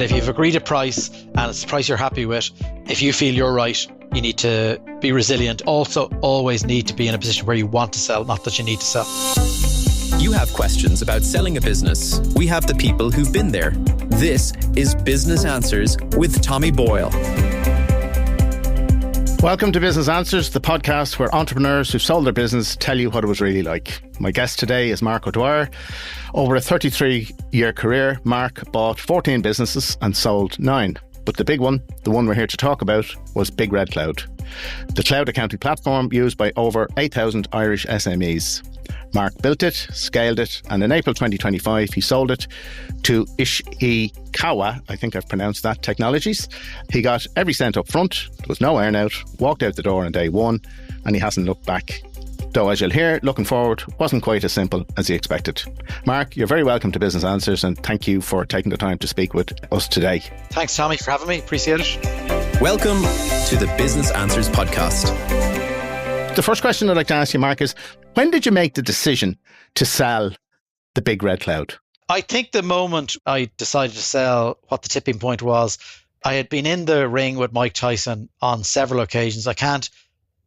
If you've agreed a price and it's a price you're happy with, if you feel you're right, you need to be resilient. Also, always need to be in a position where you want to sell, not that you need to sell. You have questions about selling a business. We have the people who've been there. This is Business Answers with Tommy Boyle. Welcome to Business Answers, the podcast where entrepreneurs who've sold their business tell you what it was really like. My guest today is Marc O'Dwyer. Over a 33-year career, Marc bought 14 businesses and sold 9. But the big one, the one we're here to talk about, was Big Red Cloud, the cloud accounting platform used by over 8,000 Irish SMEs. Marc built it, scaled it, and in April 2025, he sold it to Ishikawa, I think I've pronounced that, Technologies. He got every cent up front, there was no earn-out, walked out the door on day one, and he hasn't looked back. Though, as you'll hear, looking forward wasn't quite as simple as he expected. Marc, you're very welcome to Business Answers, and thank you for taking the time to speak with us today. Thanks, Tommy, for having me. Appreciate it. Welcome to the Business Answers podcast. The first question I'd like to ask you, Marc, is when did you make the decision to sell the Big Red Cloud? I think the moment I decided to sell, what the tipping point was, I had been in the ring with Mike Tyson on several occasions. I can't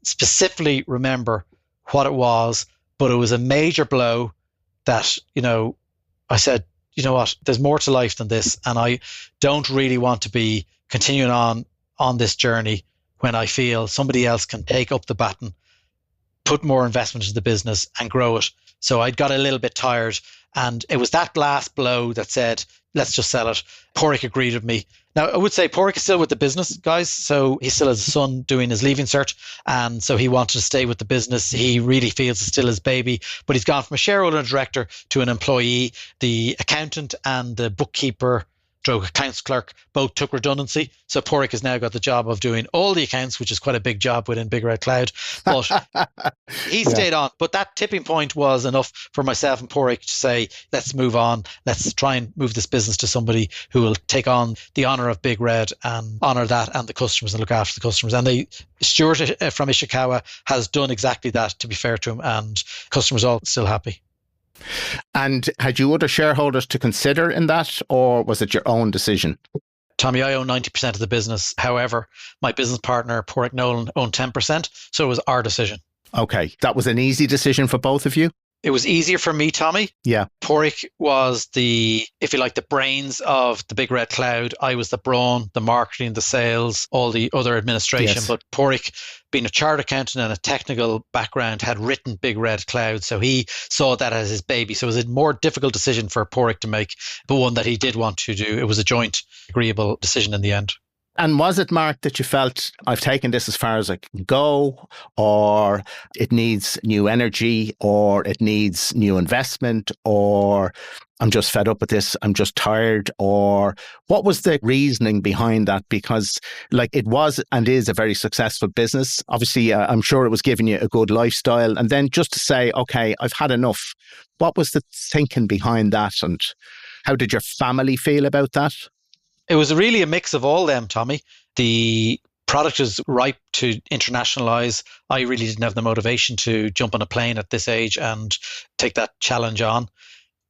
specifically remember what it was, but it was a major blow that, I said, you know what, there's more to life than this. And I don't really want to be continuing on this journey when I feel somebody else can take up the baton, put more investment into the business and grow it. So I'd got a little bit tired, and it was that last blow that said, let's just sell it. Porrick agreed with me. Now, I would say Porrick is still with the business, guys. So he still has a son doing his leaving cert. And so he wanted to stay with the business. He really feels it's still his baby, but he's gone from a shareholder and director to an employee. The accountant and the bookkeeper, accounts clerk, both took redundancy. So Porrick has now got the job of doing all the accounts, which is quite a big job within Big Red Cloud. But he stayed on. But that tipping point was enough for myself and Porrick to say, let's move on. Let's try and move this business to somebody who will take on the honour of Big Red and honour that and the customers and look after the customers. And Stuart from Ishikawa has done exactly that, to be fair to him, and customers are all still happy. And had you other shareholders to consider in that, or was it your own decision? Tommy, I own 90% of the business. However, my business partner, Porrick Nolan, owned 10%. So it was our decision. Okay. That was an easy decision for both of you? It was easier for me, Tommy. Yeah. Porrick was the brains of the Big Red Cloud. I was the brawn, the marketing, the sales, all the other administration. Yes. But Porrick, being a chartered accountant and a technical background, had written Big Red Cloud. So he saw that as his baby. So it was a more difficult decision for Porrick to make, but one that he did want to do. It was a joint, agreeable decision in the end. And was it, Marc, that you felt, I've taken this as far as I can go, or it needs new energy, or it needs new investment, or I'm just fed up with this, I'm just tired, or what was the reasoning behind that? Because it was and is a very successful business. Obviously, I'm sure it was giving you a good lifestyle. And then just to say, okay, I've had enough. What was the thinking behind that? And how did your family feel about that? It was really a mix of all them, Tommy. The product is ripe to internationalize. I really didn't have the motivation to jump on a plane at this age and take that challenge on.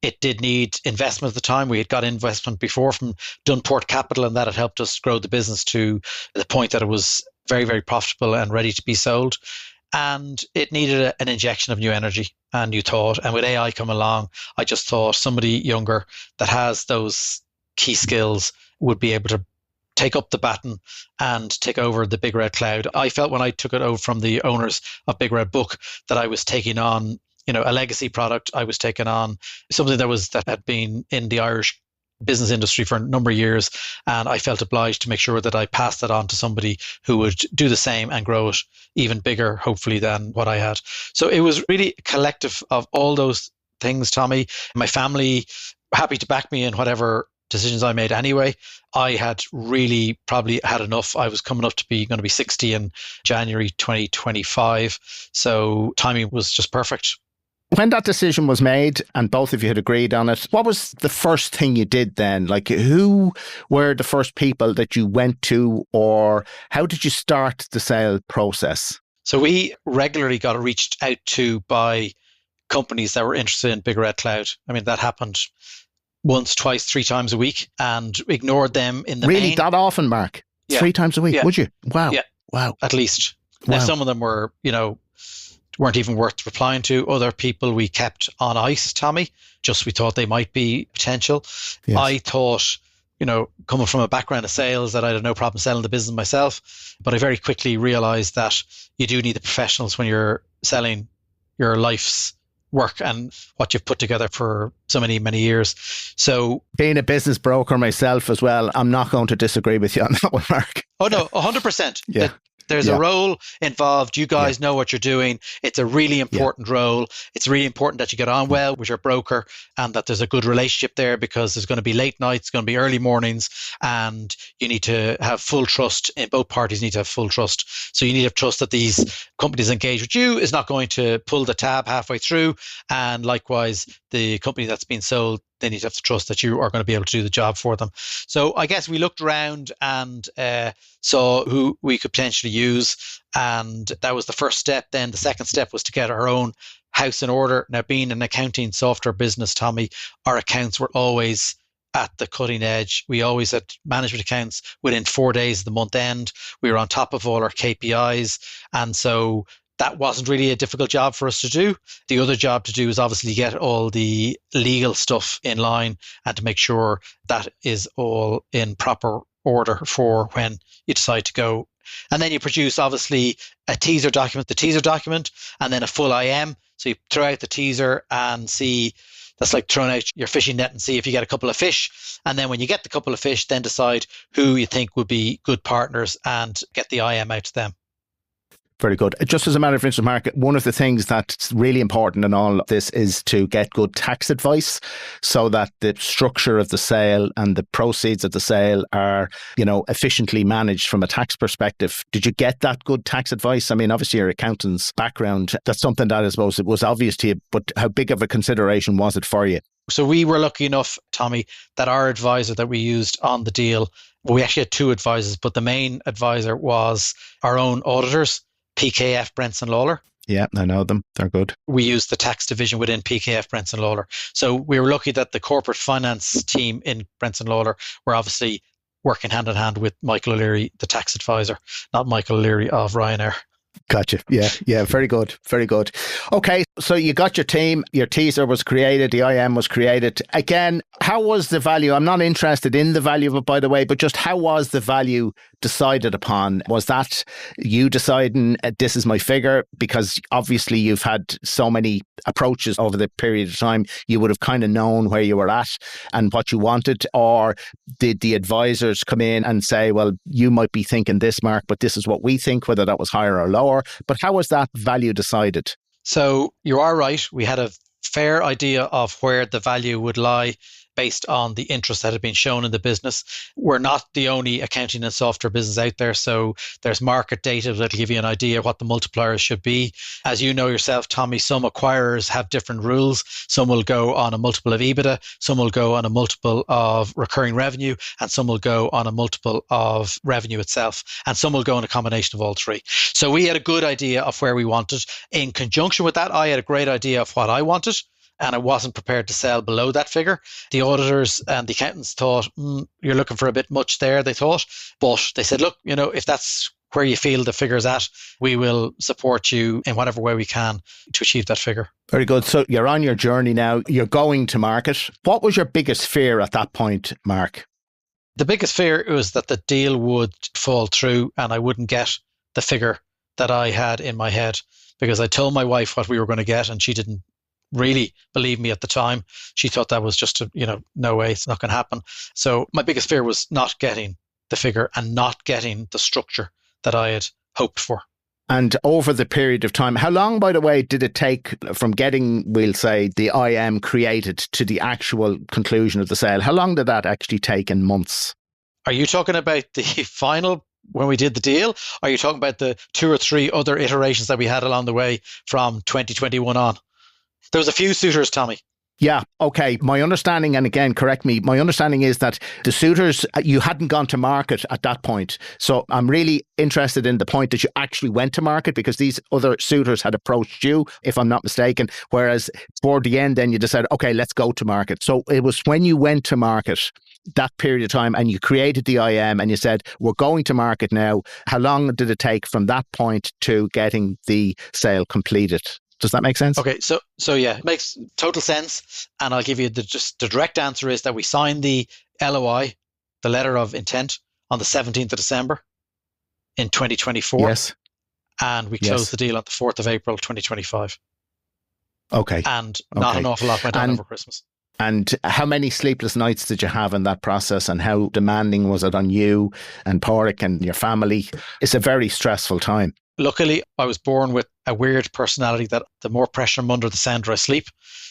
It did need investment at the time. We had got investment before from Dunport Capital, and that had helped us grow the business to the point that it was very, very profitable and ready to be sold. And it needed an injection of new energy and new thought. And with AI come along, I just thought somebody younger that has those key skills would be able to take up the baton and take over the Big Red Cloud. I felt when I took it over from the owners of Big Red Book that I was taking on, a legacy product. I was taking on something that had been in the Irish business industry for a number of years, and I felt obliged to make sure that I passed that on to somebody who would do the same and grow it even bigger, hopefully, than what I had. So it was really a collective of all those things, Tommy. My family happy to back me in whatever decisions I made anyway. I had really probably had enough. I was coming up to be going to be 60 in January 2025. So timing was just perfect. When that decision was made and both of you had agreed on it, what was the first thing you did then? Who were the first people that you went to, or how did you start the sale process? So we regularly got reached out to by companies that were interested in Big Red Cloud. I mean, that happened once, twice, three times a week and ignored them in the Really, main. that often, Mark? Yeah. 3 times a week, Yeah. would you? Wow. Yeah. Wow. At least. Wow. Now, some of them were, weren't even worth replying to. Other people we kept on ice, Tommy, just we thought they might be potential. Yes. I thought, coming from a background of sales, that I'd have no problem selling the business myself. But I very quickly realized that you do need the professionals when you're selling your life's work and what you've put together for so many, many years. So being a business broker myself as well, I'm not going to disagree with you on that one, Mark. Oh, no, 100%. Yeah. There's a role involved. You guys know what you're doing. It's a really important role. It's really important that you get on well with your broker and that there's a good relationship there, because there's going to be late nights, going to be early mornings, and you need to have full trust. In both parties need to have full trust. So you need to have trust that these companies engage with you is not going to pull the tab halfway through. And likewise, the company that's been sold, they need to have to trust that you are going to be able to do the job for them. So I guess we looked around and saw who we could potentially use. And that was the first step. Then the second step was to get our own house in order. Now, being an accounting software business, Tommy, our accounts were always at the cutting edge. We always had management accounts within 4 days of the month end. We were on top of all our KPIs. And so that wasn't really a difficult job for us to do. The other job to do is obviously get all the legal stuff in line and to make sure that is all in proper order for when you decide to go. And then you produce obviously a teaser document, and then a full IM. So you throw out the teaser and see, that's like throwing out your fishing net and see if you get a couple of fish. And then when you get the couple of fish, then decide who you think would be good partners and get the IM out to them. Very good. Just as a matter of interest, Mark, one of the things that's really important in all of this is to get good tax advice so that the structure of the sale and the proceeds of the sale are, efficiently managed from a tax perspective. Did you get that good tax advice? I mean, obviously your accountant's background, that's something that I suppose it was obvious to you, but how big of a consideration was it for you? So we were lucky enough, Tommy, that our advisor that we used on the deal, we actually had two advisors, but the main advisor was our own auditors, PKF Brenson Lawler. Yeah, I know them. They're good. We used the tax division within PKF Brenson Lawler. So we were lucky that the corporate finance team in Brenson Lawler were obviously working hand in hand with Michael O'Leary, the tax advisor, not Michael O'Leary of Ryanair. Gotcha. Yeah. Very good. Very good. Okay. So you got your team, your teaser was created, the IM was created. Again, how was the value? I'm not interested in the value of it, by the way, but just how was the value decided upon? Was that you deciding this is my figure? Because obviously you've had so many approaches over the period of time, you would have kind of known where you were at and what you wanted. Or did the advisors come in and say, well, you might be thinking this, Mark, but this is what we think, whether that was higher or lower? But how was that value decided? So you are right. We had a fair idea of where the value would lie based on the interest that had been shown in the business. We're not the only accounting and software business out there, so there's market data that'll give you an idea what the multipliers should be. As you know yourself, Tommy, some acquirers have different rules. Some will go on a multiple of EBITDA, some will go on a multiple of recurring revenue, and some will go on a multiple of revenue itself, and some will go in a combination of all three. So we had a good idea of where we wanted. In conjunction with that, I had a great idea of what I wanted, and I wasn't prepared to sell below that figure. The auditors and the accountants thought, you're looking for a bit much there, they thought. But they said, look, if that's where you feel the figure's at, we will support you in whatever way we can to achieve that figure. Very good. So you're on your journey now. You're going to market. What was your biggest fear at that point, Mark? The biggest fear was that the deal would fall through and I wouldn't get the figure that I had in my head, because I told my wife what we were going to get and she didn't really believe me at the time. She thought that was just no way, it's not going to happen. So my biggest fear was not getting the figure and not getting the structure that I had hoped for. And over the period of time, how long, by the way, did it take from getting, we'll say, the IM created to the actual conclusion of the sale? How long did that actually take in months? Are you talking about the final, when we did the deal? Are you talking about the 2 or 3 other iterations that we had along the way from 2021 on? There was a few suitors, Tommy. Yeah, okay. My understanding, and again, correct me, my understanding is that the suitors, you hadn't gone to market at that point. So I'm really interested in the point that you actually went to market, because these other suitors had approached you, if I'm not mistaken. Whereas toward the end, then you decided, okay, let's go to market. So it was when you went to market, that period of time, and you created the IM and you said, we're going to market now. How long did it take from that point to getting the sale completed? Does that make sense? Okay, so yeah, it makes total sense. And I'll give you the direct answer is that we signed the LOI, the letter of intent, on the 17th of December in 2024. Yes. And we closed the deal on the 4th of April, 2025. Okay. And not an awful lot went on over Christmas. And how many sleepless nights did you have in that process, and how demanding was it on you and Pádraig and your family? It's a very stressful time. Luckily, I was born with a weird personality that the more pressure I'm under, the sounder I sleep.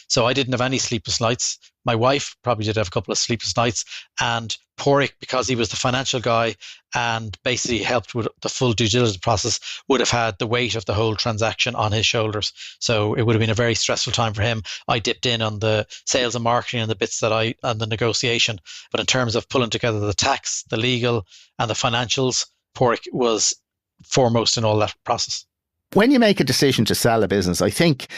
So I didn't have any sleepless nights. My wife probably did have a couple of sleepless nights. And Pádraig, because he was the financial guy and basically helped with the full due diligence process, would have had the weight of the whole transaction on his shoulders. So it would have been a very stressful time for him. I dipped in on the sales and marketing and the bits and the negotiation. But in terms of pulling together the tax, the legal and the financials, Pádraig was foremost in all that process. When you make a decision to sell a business, I think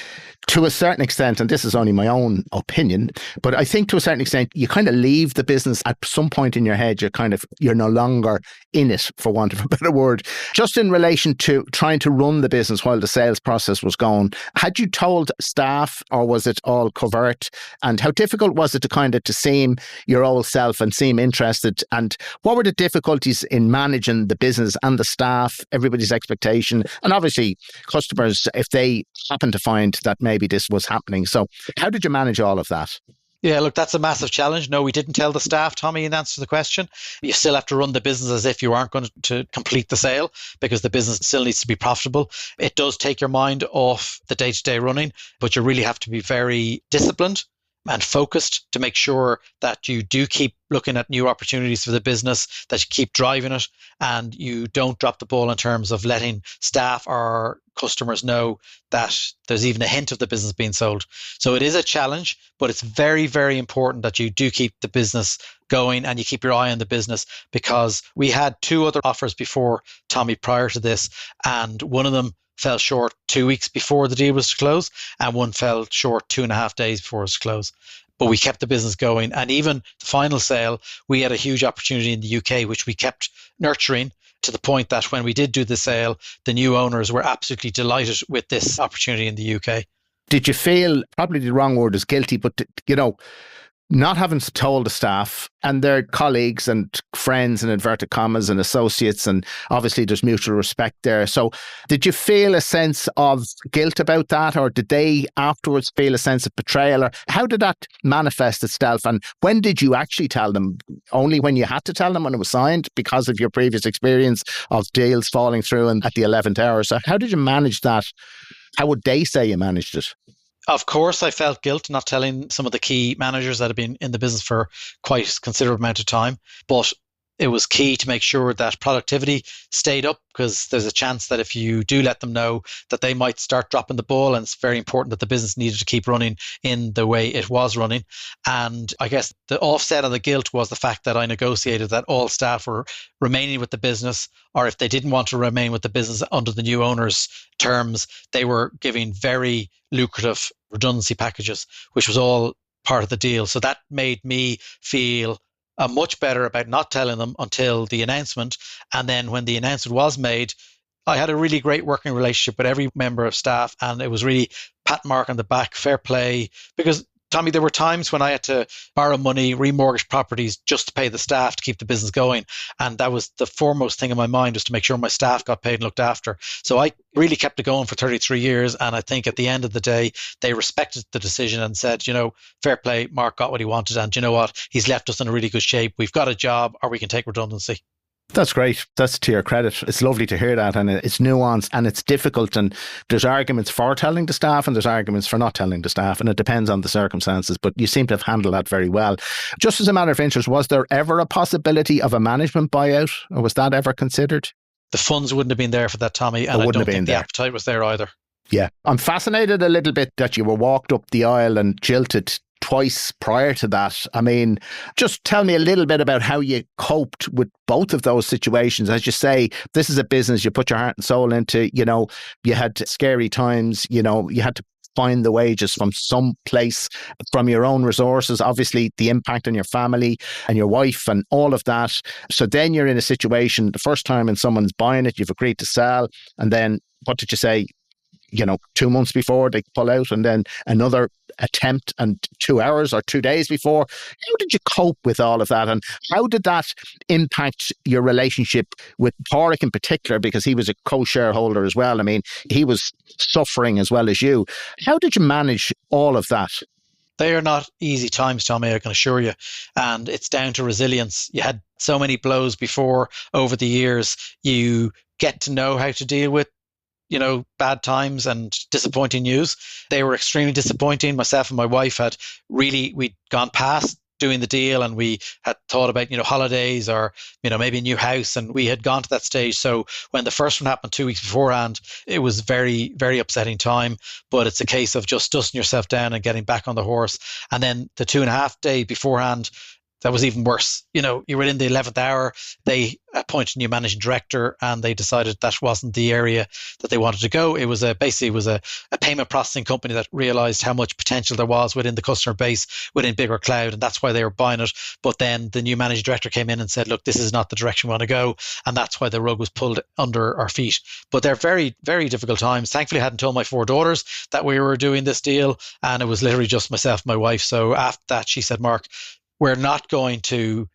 to a certain extent, and this is only my own opinion, but I think to a certain extent, you kind of leave the business at some point in your head. You're no longer in it, for want of a better word. Just in relation to trying to run the business while the sales process was going, had you told staff, or was it all covert? And how difficult was it to seem your old self and seem interested? And what were the difficulties in managing the business and the staff, everybody's expectation, and obviously customers, if they happen to find that maybe this was happening? So how did you manage all of that? Yeah, look, that's a massive challenge. No, we didn't tell the staff, Tommy, in answer to the question. You still have to run the business as if you aren't going to complete the sale, because the business still needs to be profitable. It does take your mind off the day-to-day running, but you really have to be very disciplined and focused to make sure that you do keep looking at new opportunities for the business, that you keep driving it, and you don't drop the ball in terms of letting staff or customers know that there's even a hint of the business being sold. So it is a challenge, but it's very, very important that you do keep the business going and you keep your eye on the business, because we had two other offers before, Tommy, prior to this, and one of them fell short 2 weeks before the deal was to close, and one fell short 2.5 days before it was to close. But we kept the business going. And even the final sale, we had a huge opportunity in the UK, which we kept nurturing, to the point that when we did do the sale, the new owners were absolutely delighted with this opportunity in the UK. Did you feel, probably the wrong word is guilty, but not having told the staff and their colleagues and friends in inverted commas and associates, and obviously there's mutual respect there. So did you feel a sense of guilt about that, or did they afterwards feel a sense of betrayal, or how did that manifest itself? And when did you actually tell them? Only when you had to tell them, when it was signed, because of your previous experience of deals falling through and at the 11th hour? So how did you manage that? How would they say you managed it? Of course, I felt guilt not telling some of the key managers that have been in the business for quite a considerable amount of time. But it was key to make sure that productivity stayed up, because there's a chance that if you do let them know, that they might start dropping the ball. And it's very important that the business needed to keep running in the way it was running. And I guess the offset of the guilt was the fact that I negotiated that all staff were remaining with the business, or if they didn't want to remain with the business under the new owners' terms, they were giving very lucrative redundancy packages, which was all part of the deal. So that made me feel much better about not telling them until the announcement. And then when the announcement was made, I had a really great working relationship with every member of staff, and it was really pat Mark on the back, fair play. Because, Tommy, there were times when I had to borrow money, remortgage properties just to pay the staff to keep the business going. And that was the foremost thing in my mind, was to make sure my staff got paid and looked after. So I really kept it going for 33 years. And I think at the end of the day, they respected the decision and said, fair play, Mark got what he wanted. And you know what? He's left us in a really good shape. We've got a job, or we can take redundancy. That's great. That's to your credit. It's lovely to hear that, and it's nuanced and it's difficult, and there's arguments for telling the staff and there's arguments for not telling the staff, and it depends on the circumstances, but you seem to have handled that very well. Just as a matter of interest, was there ever a possibility of a management buyout, or was that ever considered? The funds wouldn't have been there for that, Tommy, and I don't think the appetite was there either. Yeah. I'm fascinated a little bit that you were walked up the aisle and jilted twice prior to that. I mean, just tell me a little bit about how you coped with both of those situations. As you say, this is a business you put your heart and soul into. You had scary times, you had to find the wages from some place, from your own resources, obviously the impact on your family and your wife and all of that. So then you're in a situation, the first time and someone's buying it, you've agreed to sell. And then what did you say? 2 months before they pull out, and then another attempt and 2 hours or 2 days before. How did you cope with all of that? And how did that impact your relationship with Pádraig in particular? Because he was a co-shareholder as well. I mean, he was suffering as well as you. How did you manage all of that? They are not easy times, Tommy, I can assure you. And it's down to resilience. You had so many blows before over the years. You get to know how to deal with bad times and disappointing news. They were extremely disappointing. Myself and my wife we'd gone past doing the deal, and we had thought about, holidays or, maybe a new house, and we had gone to that stage. So when the first one happened 2 weeks beforehand, it was very, very upsetting time, but it's a case of just dusting yourself down and getting back on the horse. And then the 2.5 days beforehand, that was even worse. You were in the 11th hour. They appointed a new managing director, and they decided that wasn't the area that they wanted to go. It was a payment processing company that realized how much potential there was within the customer base within Bigger Cloud, and that's why they were buying it. But then the new managing director came in and said, look, this is not the direction we want to go, and that's why the rug was pulled under our feet. But they're very, very difficult times. Thankfully, I hadn't told my 4 daughters that we were doing this deal, and it was literally just myself and my wife. So after that, she said, Mark, we're not going to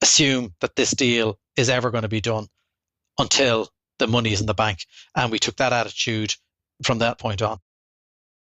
assume that this deal is ever going to be done until the money is in the bank. And we took that attitude from that point on.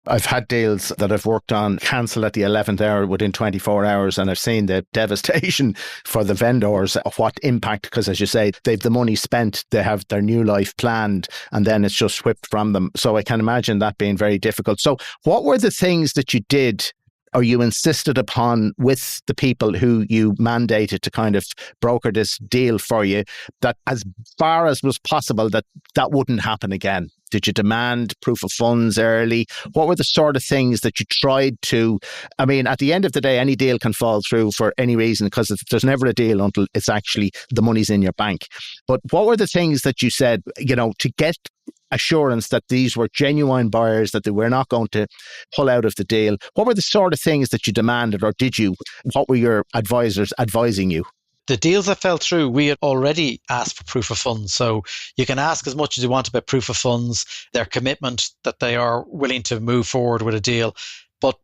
I've had deals that I've worked on cancel at the 11th hour within 24 hours, and I've seen the devastation for the vendors of what impact, because as you say, they've the money spent, they have their new life planned, and then it's just whipped from them. So I can imagine that being very difficult. So what were the things that you did or you insisted upon with the people who you mandated to kind of broker this deal for you, that as far as was possible, that wouldn't happen again? Did you demand proof of funds early? What were the sort of things that you tried to, I mean, at the end of the day, any deal can fall through for any reason, because there's never a deal until it's actually the money's in your bank. But what were the things that you said, to get assurance that these were genuine buyers, that they were not going to pull out of the deal? What were the sort of things that you demanded, or did you? What were your advisors advising you? The deals that fell through, we had already asked for proof of funds. So you can ask as much as you want about proof of funds, their commitment that they are willing to move forward with a deal. But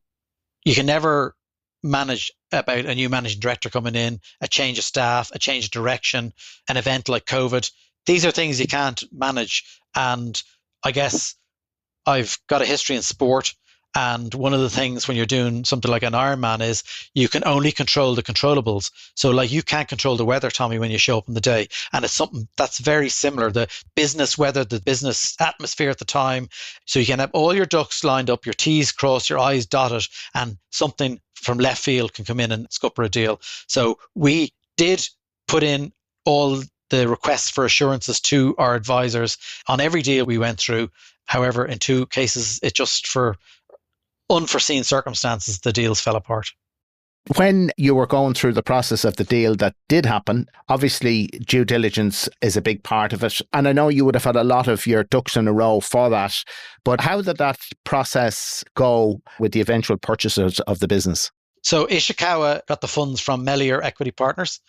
you can never manage about a new managing director coming in, a change of staff, a change of direction, an event like COVID. These are things you can't manage. And I guess I've got a history in sport. And one of the things when you're doing something like an Ironman is you can only control the controllables. So like you can't control the weather, Tommy, when you show up in the day. And it's something that's very similar, the business weather, the business atmosphere at the time. So you can have all your ducks lined up, your T's crossed, your I's dotted, and something from left field can come in and scupper a deal. So we did put in all the requests for assurances to our advisors on every deal we went through. However, in 2 cases, it just for unforeseen circumstances, the deals fell apart. When you were going through the process of the deal that did happen, obviously due diligence is a big part of it. And I know you would have had a lot of your ducks in a row for that. But how did that process go with the eventual purchasers of the business? So Ishikawa got the funds from Melior Equity Partners,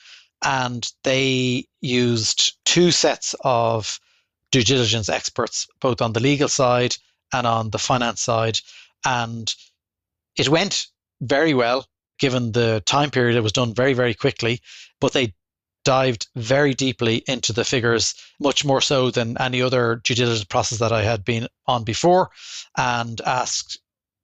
and they used 2 sets of due diligence experts, both on the legal side and on the finance side. And it went very well, given the time period. It was done very, very quickly, but they dived very deeply into the figures, much more so than any other due diligence process that I had been on before, and asked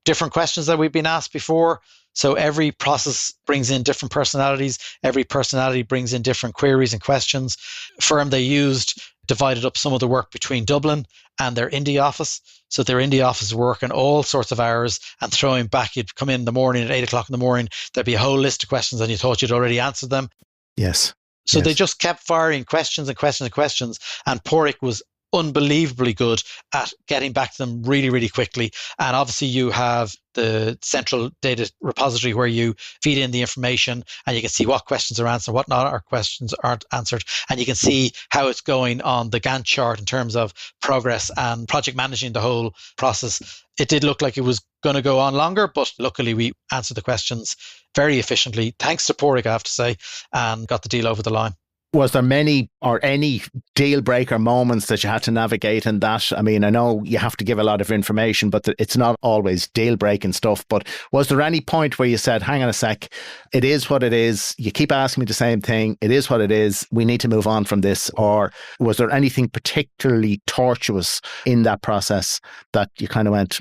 different questions that we've been asked before. So every process brings in different personalities. Every personality brings in different queries and questions. Firm they used divided up some of the work between Dublin and their India office. So their India office working all sorts of hours and throwing back. You'd come in the morning at 8 o'clock in the morning. There'd be a whole list of questions and you thought you'd already answered them. Yes. So they just kept firing questions and questions and questions. And Pádraig was unbelievably good at getting back to them really, really quickly. And obviously you have the central data repository where you feed in the information and you can see what questions are answered, what not, or questions aren't answered. And you can see how it's going on the Gantt chart in terms of progress and project managing the whole process. It did look like it was going to go on longer, but luckily we answered the questions very efficiently, thanks to Porrick, I have to say, and got the deal over the line. Was there many or any deal breaker moments that you had to navigate in that? I mean, I know you have to give a lot of information, but it's not always deal breaking stuff. But was there any point where you said, hang on a sec, it is what it is. You keep asking me the same thing. It is what it is. We need to move on from this. Or was there anything particularly tortuous in that process that you kind of went,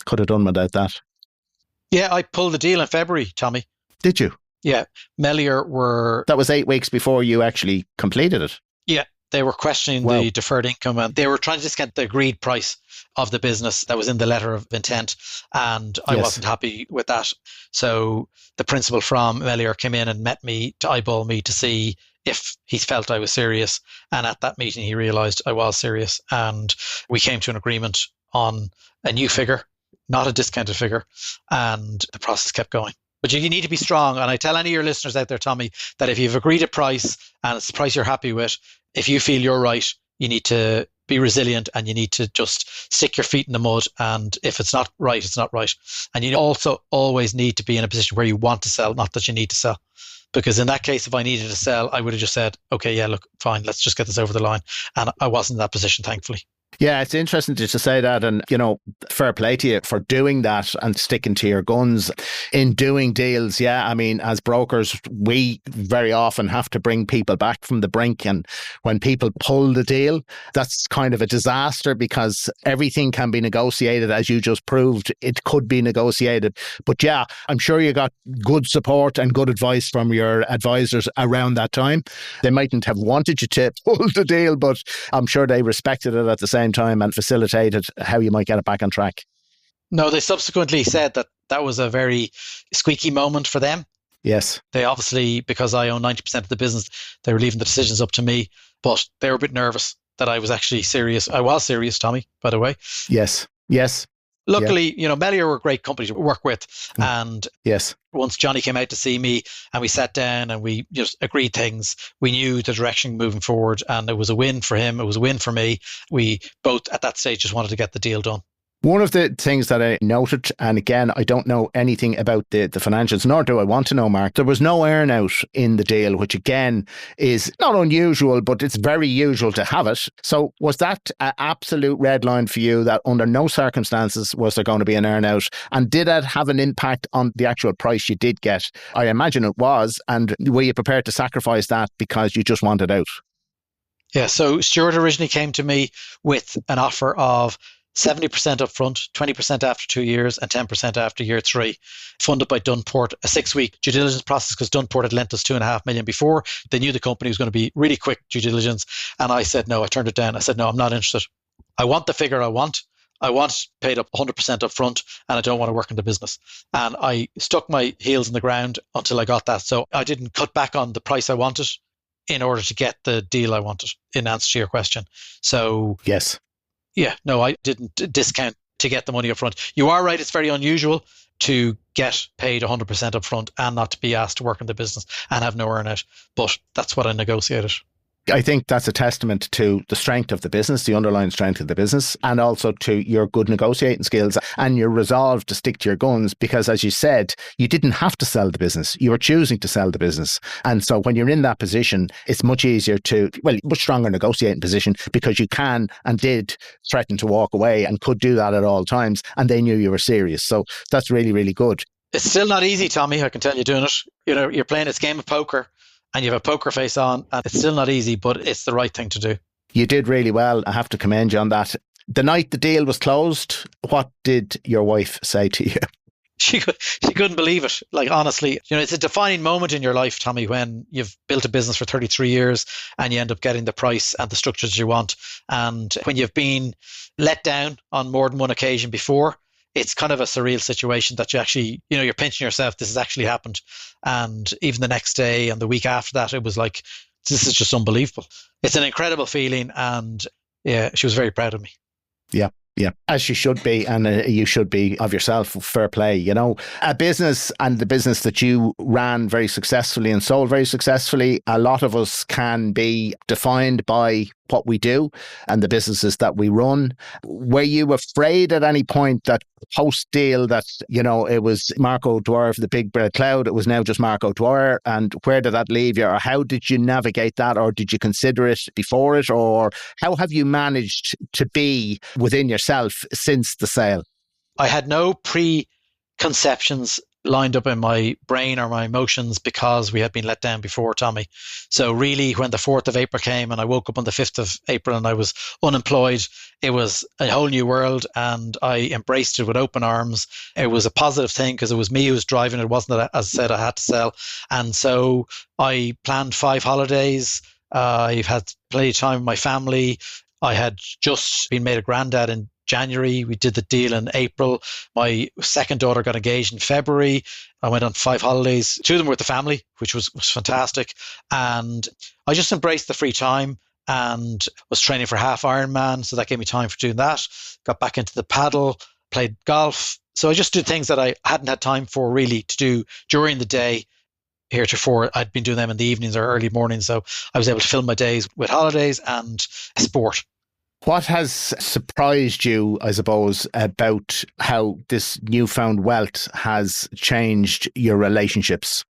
could have done without that? Yeah, I pulled the deal in February, Tommy. Did you? Yeah, Melior were... That was 8 weeks before you actually completed it. Yeah, they were questioning the deferred income and they were trying to discount the agreed price of the business that was in the letter of intent. And I wasn't happy with that. So the principal from Melior came in and met me to eyeball me to see if he felt I was serious. And at that meeting, he realised I was serious. And we came to an agreement on a new figure, not a discounted figure. And the process kept going. But you need to be strong. And I tell any of your listeners out there, Tommy, that if you've agreed a price and it's a price you're happy with, if you feel you're right, you need to be resilient and you need to just stick your feet in the mud. And if it's not right, it's not right. And you also always need to be in a position where you want to sell, not that you need to sell. Because in that case, if I needed to sell, I would have just said, okay, yeah, look, fine, let's just get this over the line. And I wasn't in that position, thankfully. Yeah, it's interesting to say that. And, you know, fair play to you for doing that and sticking to your guns in doing deals. Yeah, I mean, as brokers, we very often have to bring people back from the brink. And when people pull the deal, that's kind of a disaster because everything can be negotiated, as you just proved. It could be negotiated. But yeah, I'm sure you got good support and good advice from your advisors around that time. They mightn't have wanted you to pull the deal, but I'm sure they respected it at the same time and facilitated how you might get it back on track. No, they subsequently said that that was a very squeaky moment for them. Yes. They obviously, because I own 90% of the business, they were leaving the decisions up to me, but they were a bit nervous that I was actually serious. I was serious, Tommy, by the way. Yes. Yes. Luckily, you know, Melior were a great company to work with. And yes, once Johnny came out to see me and we sat down and we just agreed things, we knew the direction moving forward and it was a win for him. It was a win for me. We both at that stage just wanted to get the deal done. One of the things that I noted, and again, I don't know anything about the financials, nor do I want to know, Mark, there was no earnout in the deal, which again is not unusual, but it's very usual to have it. So was that an absolute red line for you that under no circumstances was there going to be an earnout? And did that have an impact on the actual price you did get? I imagine it was. And were you prepared to sacrifice that because you just wanted out? Yeah, so Stuart originally came to me with an offer of 70% upfront, 20% after 2 years, and 10% after year 3, funded by Dunport, a 6-week due diligence process because Dunport had lent us $2.5 million before. They knew the company was going to be really quick due diligence. And I said, no, I turned it down. I said, no, I'm not interested. I want the figure I want. I want paid up 100% upfront and I don't want to work in the business. And I stuck my heels in the ground until I got that. So I didn't cut back on the price I wanted in order to get the deal I wanted, in answer to your question. So yes. Yeah, no, I didn't discount to get the money up front. You are right, it's very unusual to get paid 100% up front and not to be asked to work in the business and have no earnout. But that's what I negotiated. I think that's a testament to the strength of the business, the underlying strength of the business, and also to your good negotiating skills and your resolve to stick to your guns. Because as you said, you didn't have to sell the business. You were choosing to sell the business. And so when you're in that position, it's much easier to, well, much stronger negotiating position because you can and did threaten to walk away and could do that at all times. And they knew you were serious. So that's really, really good. It's still not easy, Tommy, I can tell you, doing it. You know, you're playing this game of poker and you have a poker face on, and it's still not easy, but it's the right thing to do. You did really well. I have to commend you on that. The night the deal was closed, what did your wife say to you? She couldn't believe it. Like, honestly, you know, it's a defining moment in your life, Tommy, when you've built a business for 33 years and you end up getting the price and the structures you want. And when you've been let down on more than one occasion before, it's kind of a surreal situation that you actually, you know, you're pinching yourself, this has actually happened. And even the next day and the week after that, it was like, this is just unbelievable. It's an incredible feeling. And yeah, she was very proud of me. Yeah. Yeah, as you should be, and you should be of yourself. Fair play. You know, a business, and the business that you ran very successfully and sold very successfully, a lot of us can be defined by what we do and the businesses that we run. Were you afraid at any point that post deal that, you know, it was Marc O'Dwyer for the big red cloud, it was now just Marc O'Dwyer, and where did that leave you, or how did you navigate that, or did you consider it before it, or how have you managed to be within yourself since the sale? I had no preconceptions lined up in my brain or my emotions because we had been let down before, Tommy. So really, when the 4th of April came and I woke up on the 5th of April and I was unemployed, it was a whole new world and I embraced it with open arms. It was a positive thing because it was me who was driving. It wasn't that, as I said, I had to sell. And so I planned 5 holidays. I've had plenty of time with my family. I had just been made a granddad in January. We did the deal in April. My second daughter got engaged in February. I went on 5 holidays. 2 of them were with the family, which was fantastic. And I just embraced the free time and was training for half Ironman. So that gave me time for doing that. Got back into the paddle, played golf. So I just did things that I hadn't had time for really to do during the day. Heretofore, I'd been doing them in the evenings or early mornings. So I was able to fill my days with holidays and sport. What has surprised you, I suppose, about how this newfound wealth has changed your relationships?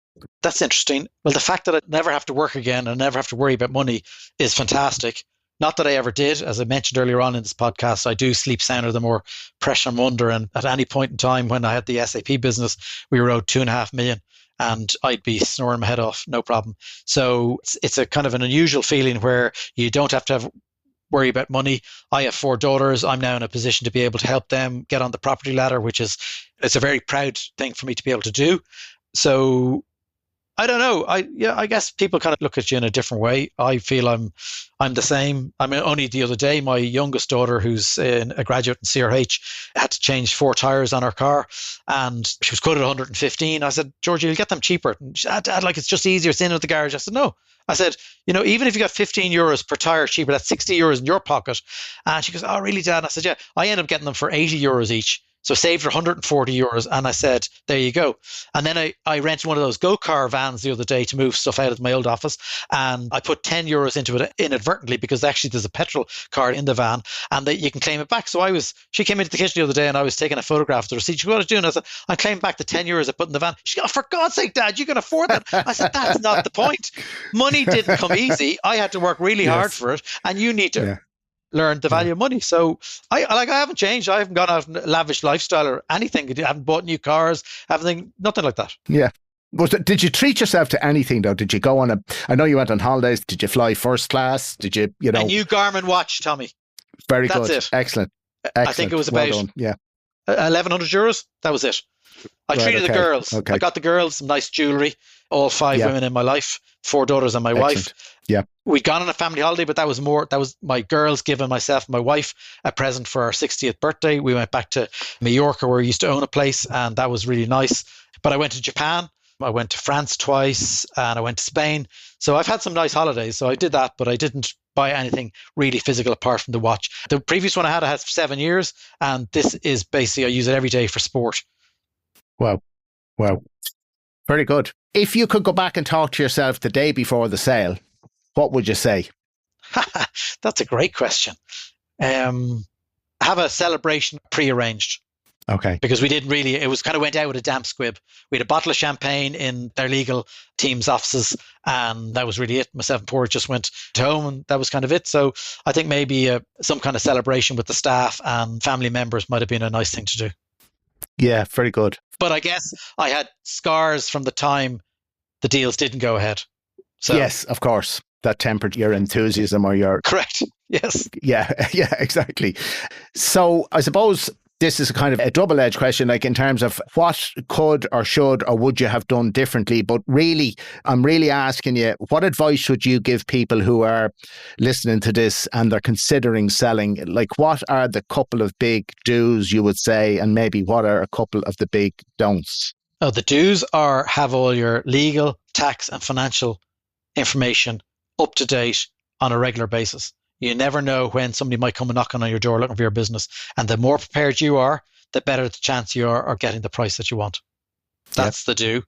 That's interesting. Well, the fact that I never have to work again and never have to worry about money is fantastic. Not that I ever did. As I mentioned earlier on in this podcast, I do sleep sounder the more pressure I'm under. And at any point in time when I had the SAP business, we were owed 2.5 million. And I'd be snoring my head off, no problem. So it's a kind of an unusual feeling where you don't have to worry about money. I have 4 daughters. I'm now in a position to be able to help them get on the property ladder, it's a very proud thing for me to be able to do. So I don't know. I guess people kind of look at you in a different way. I feel I'm the same. I mean, only the other day, my youngest daughter, who's a graduate in CRH, had to change 4 tires on her car, and she was quoted 115. I said, Georgia, you'll get them cheaper. And she said, Dad, like it's just easier. It's in at the garage. I said, no. I said, you know, even if you got 15 euros per tire cheaper, that's 60 euros in your pocket. And she goes, oh, really, Dad? And I said, yeah. I ended up getting them for 80 euros each. So saved her 140 euros. And I said, there you go. And then I rented one of those go-car vans the other day to move stuff out of my old office. And I put 10 euros into it inadvertently because actually there's a petrol card in the van and you can claim it back. So she came into the kitchen the other day and I was taking a photograph of the receipt. She goes, what are you doing? I said, I'm claiming back the 10 euros I put in the van. She goes, oh, for God's sake, Dad, you can afford that. I said, that's not the point. Money didn't come easy. I had to work really hard for it. And you need to learn the value of money. So I haven't changed. I haven't gone out on a lavish lifestyle or anything. I haven't bought new cars, nothing like that. Yeah. Did you treat yourself to anything though? Did you go on I know you went on holidays. Did you fly first class? Did you know? A new Garmin watch, Tommy. Very That's good. it. Excellent. I think it was about 1,100 euros. That was it. I treated the girls. Okay. I got the girls some nice jewelry. All 5 women in my life, 4 daughters and my wife. Yeah. We'd gone on a family holiday, but that was my girls giving myself and my wife a present for our 60th birthday. We went back to Mallorca where we used to own a place, and that was really nice. But I went to Japan. I went to France twice, and I went to Spain. So I've had some nice holidays. So I did that, but I didn't buy anything really physical apart from the watch. The previous one I had for 7 years, and this is basically, I use it every day for sport. Wow. Very good. If you could go back and talk to yourself the day before the sale, what would you say? That's a great question. Have a celebration prearranged. Okay. Because we didn't really, it was kind of went out with a damp squib. We had a bottle of champagne in their legal team's offices, and that was really it. Myself and Porter just went home, and that was kind of it. So I think maybe some kind of celebration with the staff and family members might have been a nice thing to do. Yeah, very good. But I guess I had scars from the time the deals didn't go ahead. So, yes, of course. That tempered your enthusiasm or your... Correct. Yes. Yeah, exactly. So I suppose this is kind of a double-edged question, like in terms of what could or should or would you have done differently? But really, I'm really asking you, what advice would you give people who are listening to this and they're considering selling? Like, what are the couple of big do's you would say, and maybe what are a couple of the big don'ts? Oh, the do's are have all your legal, tax and financial information up to date on a regular basis. You never know when somebody might come knocking on your door looking for your business. And the more prepared you are, the better the chance you are of getting the price that you want. That's the do.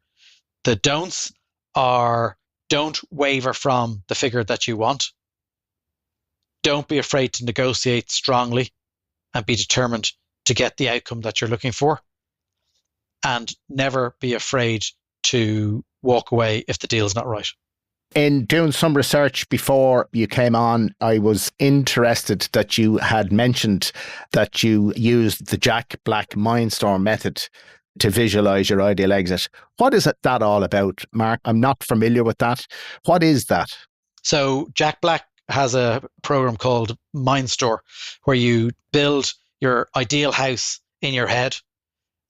The don'ts are, don't waver from the figure that you want. Don't be afraid to negotiate strongly and be determined to get the outcome that you're looking for. And never be afraid to walk away if the deal is not right. In doing some research before you came on, I was interested that you had mentioned that you used the Jack Black Mindstorm method to visualize your ideal exit. What is that all about, Mark? I'm not familiar with that. What is that? So Jack Black has a program called Mindstorm, where you build your ideal house in your head.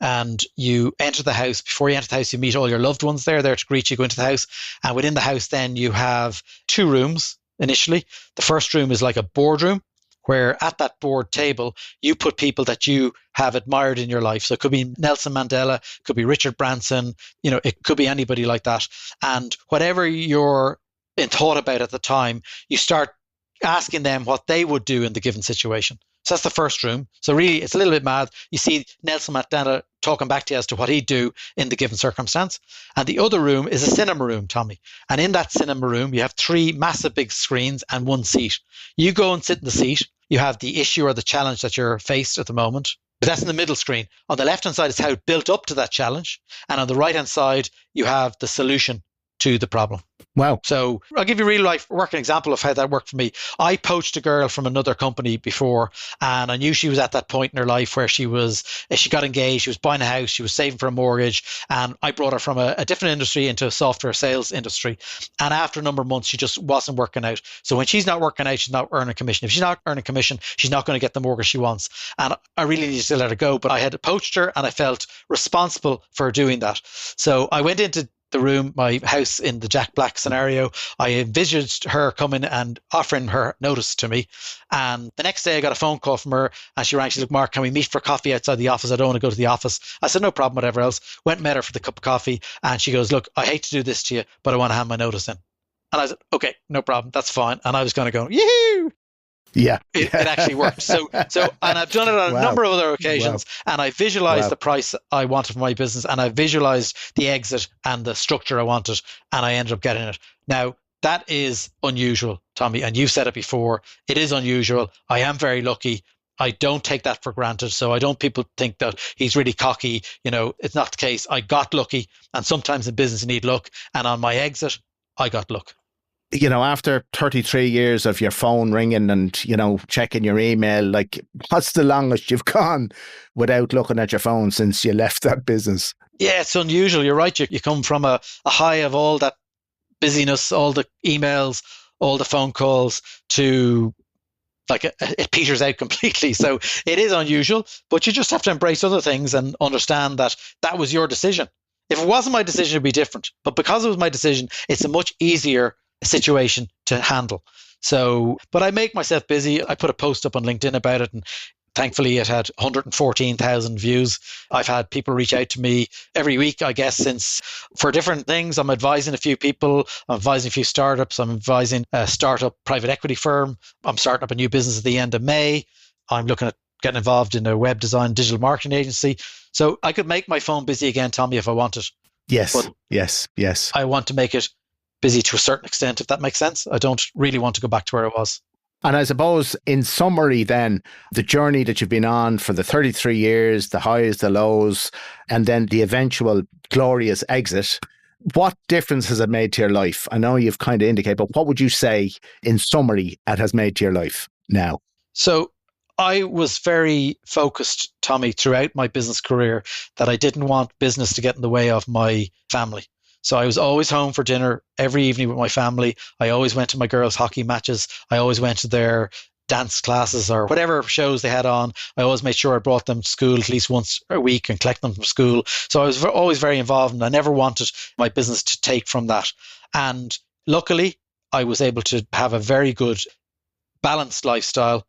And you enter the house. Before you enter the house, you meet all your loved ones there to greet you, go into the house. And within the house, then you have 2 rooms initially. The first room is like a boardroom, where at that board table, you put people that you have admired in your life. So it could be Nelson Mandela, it could be Richard Branson, it could be anybody like that. And whatever you're in thought about at the time, you start asking them what they would do in the given situation. So that's the first room. So really, it's a little bit mad. You see Nelson Mandela talking back to you as to what he'd do in the given circumstance. And the other room is a cinema room, Tommy. And in that cinema room, you have 3 massive big screens and 1 seat. You go and sit in the seat. You have the issue or the challenge that you're faced at the moment. But that's in the middle screen. On the left-hand side is how it built up to that challenge. And on the right-hand side, you have the solution to the problem. Wow. So I'll give you a real life working example of how that worked for me. I poached a girl from another company before, and I knew she was at that point in her life where she got engaged, she was buying a house, she was saving for a mortgage, and I brought her from a different industry into a software sales industry. And after a number of months, she just wasn't working out. So when she's not working out, she's not earning commission. If she's not earning commission, she's not going to get the mortgage she wants. And I really needed to let her go, but I had poached her and I felt responsible for doing that. So I went into the room, my house in the Jack Black scenario. I envisaged her coming and offering her notice to me. And the next day I got a phone call from her and she rang. She said, "Look, Mark, can we meet for coffee outside the office? I don't want to go to the office." I said, "No problem, whatever else." Went and met her for the cup of coffee. And she goes, "Look, I hate to do this to you, but I want to have my notice in." And I said, "Okay, no problem. That's fine." And I was going to go, "Yee-hoo!" Yeah. It actually worked. So, and I've done it on a number of other occasions, and I visualized the price I wanted for my business, and I visualized the exit and the structure I wanted, and I ended up getting it. Now, that is unusual, Tommy, and you've said it before. It is unusual. I am very lucky. I don't take that for granted. So I don't people think that he's really cocky. It's not the case. I got lucky, and sometimes in business you need luck. And on my exit, I got luck. After 33 years of your phone ringing and, checking your email, what's the longest you've gone without looking at your phone since you left that business? Yeah, it's unusual. You're right. You come from a high of all that busyness, all the emails, all the phone calls to it peters out completely. So it is unusual, but you just have to embrace other things and understand that that was your decision. If it wasn't my decision, it'd be different. But because it was my decision, it's a much easier situation to handle. So, but I make myself busy. I put a post up on LinkedIn about it, and thankfully it had 114,000 views. I've had people reach out to me every week, I guess, since for different things. I'm advising a few people. I'm advising a few startups. I'm advising a startup private equity firm. I'm starting up a new business at the end of May. I'm looking at getting involved in a web design digital marketing agency. So I could make my phone busy again, Tommy, if I wanted. Yes, but yes. I want to make it busy to a certain extent, if that makes sense. I don't really want to go back to where I was. And I suppose in summary then, the journey that you've been on for the 33 years, the highs, the lows, and then the eventual glorious exit, what difference has it made to your life? I know you've kind of indicated, but what would you say in summary it has made to your life now? So I was very focused, Tommy, throughout my business career that I didn't want business to get in the way of my family. So I was always home for dinner every evening with my family. I always went to my girls' hockey matches. I always went to their dance classes or whatever shows they had on. I always made sure I brought them to school at least once a week and collect them from school. So I was always very involved, and I never wanted my business to take from that. And luckily, I was able to have a very good balanced lifestyle,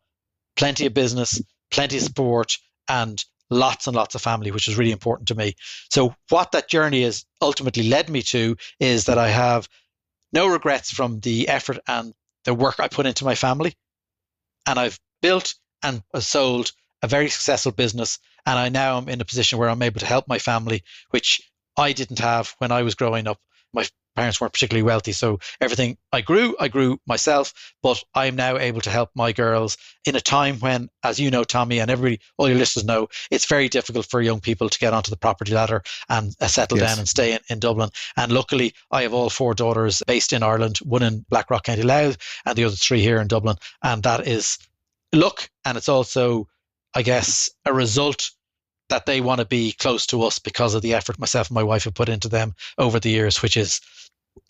plenty of business, plenty of support, and lots and lots of family, which is really important to me. So what that journey has ultimately led me to is that I have no regrets from the effort and the work I put into my family. and I've built and sold a very successful business. And I now am in a position where I'm able to help my family, which I didn't have when I was growing up. My parents weren't particularly wealthy, so everything I grew myself, but I'm now able to help my girls in a time when, as you know, Tommy, and everybody, all your listeners know, it's very difficult for young people to get onto the property ladder and settle down and stay in Dublin. And luckily, I have all 4 daughters based in Ireland, one in Blackrock, County Louth, and the other 3 here in Dublin. And that is luck, and it's also, I guess, a result that they want to be close to us because of the effort myself and my wife have put into them over the years, which is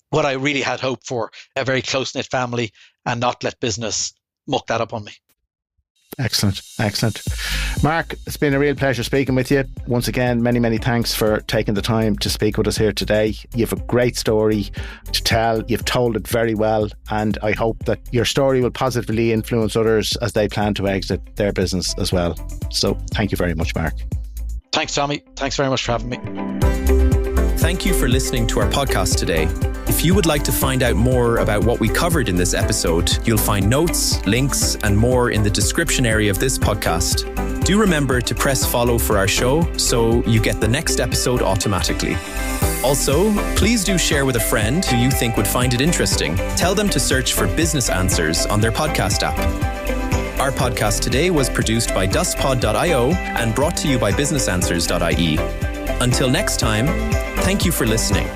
what I really had hoped for, a very close-knit family, and not let business muck that up on me. Excellent. Marc, it's been a real pleasure speaking with you. Once again, many, many thanks for taking the time to speak with us here today. You have a great story to tell. You've told it very well, and I hope that your story will positively influence others as they plan to exit their business as well. So thank you very much, Marc. Thanks, Tommy. Thanks very much for having me. Thank you for listening to our podcast today. If you would like to find out more about what we covered in this episode, you'll find notes, links, and more in the description area of this podcast. Do remember to press follow for our show so you get the next episode automatically. Also, please do share with a friend who you think would find it interesting. Tell them to search for Business Answers on their podcast app. Our podcast today was produced by dustpod.io and brought to you by businessanswers.ie. Until next time, thank you for listening.